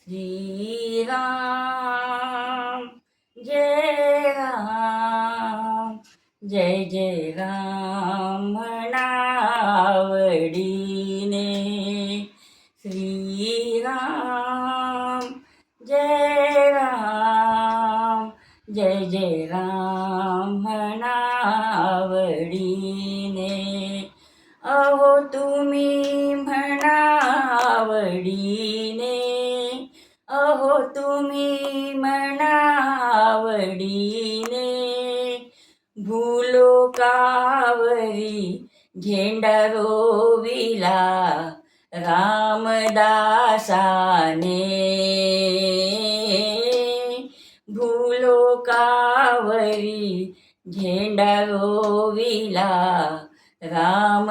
श्रीराम जय राम जय जय राम म्हणावडीने श्रीराम जय राम जय जय राम म्हणावडीने अहो तुम्ही म्हणावडीने अहो तुम्ही म्हणावडीने भूलोकावरी झेंडा रोविला रामदासाने भूलोकावरी झेंडा रोविला रामदासाने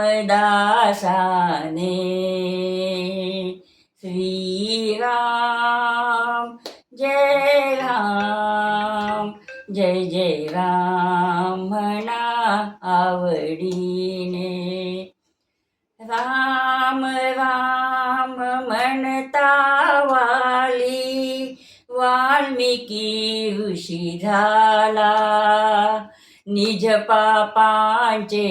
श्रीराम जय राम जय जय राम म्हणा आवडीने राम राम म्हणता वाली वाल्मिकी ऋषी झाला निज पापांचे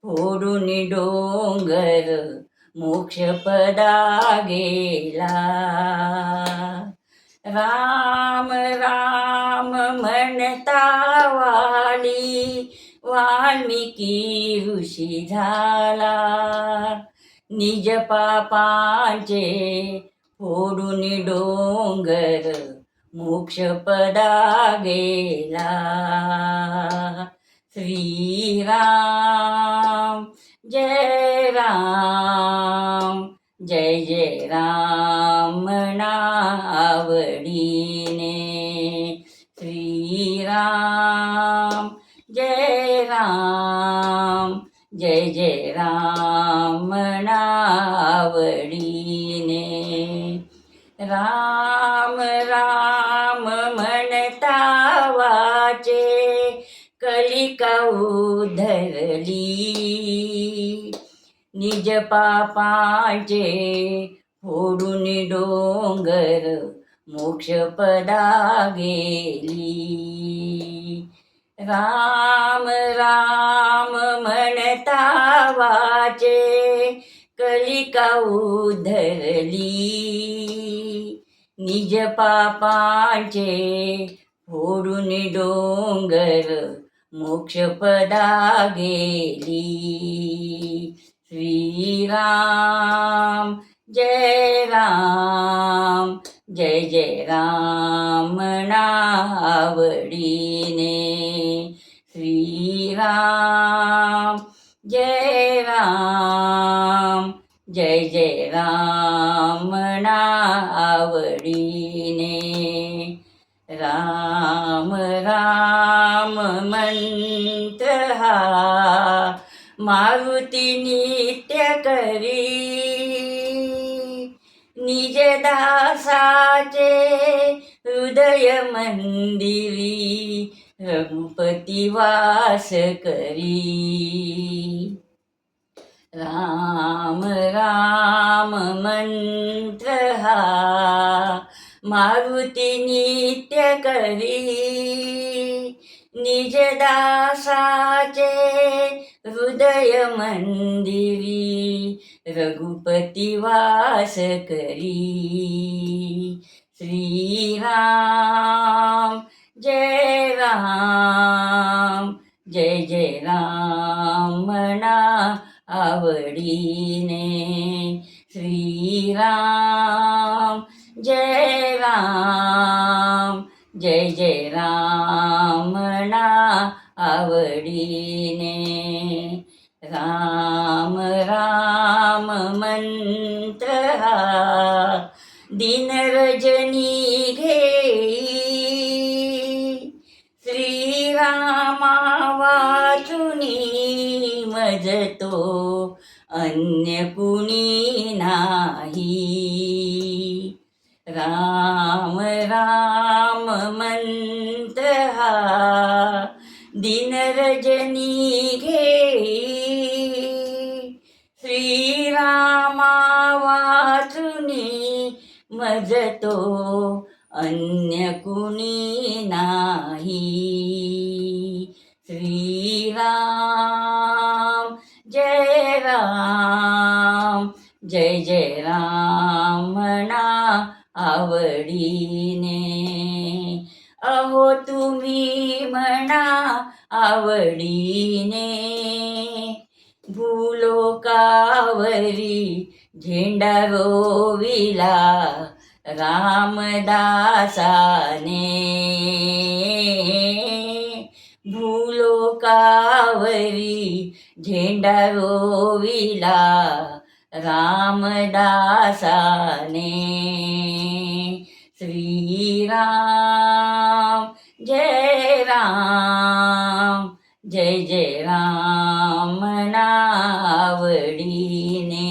फोडून डोंगर मोक्षपदा गेला राम राम म्हणता वाली वाल्मिकी ऋषी झाला निज पापांचे फोडून डोंगर मोक्षपदा गेला श्रीराम जय राम जय जय राम म्हणा आवडीने श्रीराम जय राम जय जय राम म्हणा आवडीने राम राम म्हणता वाचे कलिका उधरली निज पापांचे फोडून डोंगर मोक्षपदा गेली राम राम म्हणता वाचे कलिका उधरली निज पापांचे फोडून डोंगर मोक्षपदा गेली श्रीराम जय राम जय जय राम म्हणा आवडीने श्रीराम जय राम जय जय राम म्हणा आवडीने राम राम मंत्र हा मारुती नित्य करी निज दासाचे हृदय मंदिरी रघुपती वास करी राम राम मंत्र हा मारुती नित्य करी निज दासाचे हृदय मंदिरी रघुपती वास करी श्रीराम जय राम जय जय राम म्हणा आवडीने श्रीराम जय राम जय जय राम म्हणा आवडीने राम राम मंत्र हा दिन रजनी घेई श्रीरामा वाचुनी मजतो अन्य कुणी नाही राम राम मंत्र हा दिन रजनी घेई श्रीरामा वाचुनी मजतो अन्य कुणी नाही. श्रीराम जय राम, जय जय राम म्हणा आवडीने. अहो तुम्ही म्हणा आवडीने. भूलोकावरी झेंडा रोविला रामदासाने. भूलोकावरी झेंडा रोविला रामदासाने. श्रीराम जय राम, जय जय राम म्हणा आवडीने.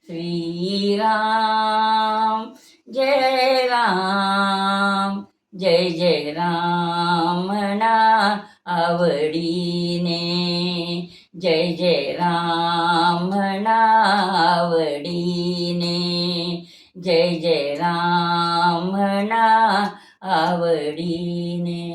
श्रीराम जय राम, जय जय राम म्हणा आवडीने. जय जय राम म्हणा आवडीने. जय जय राम म्हणा आवडीने.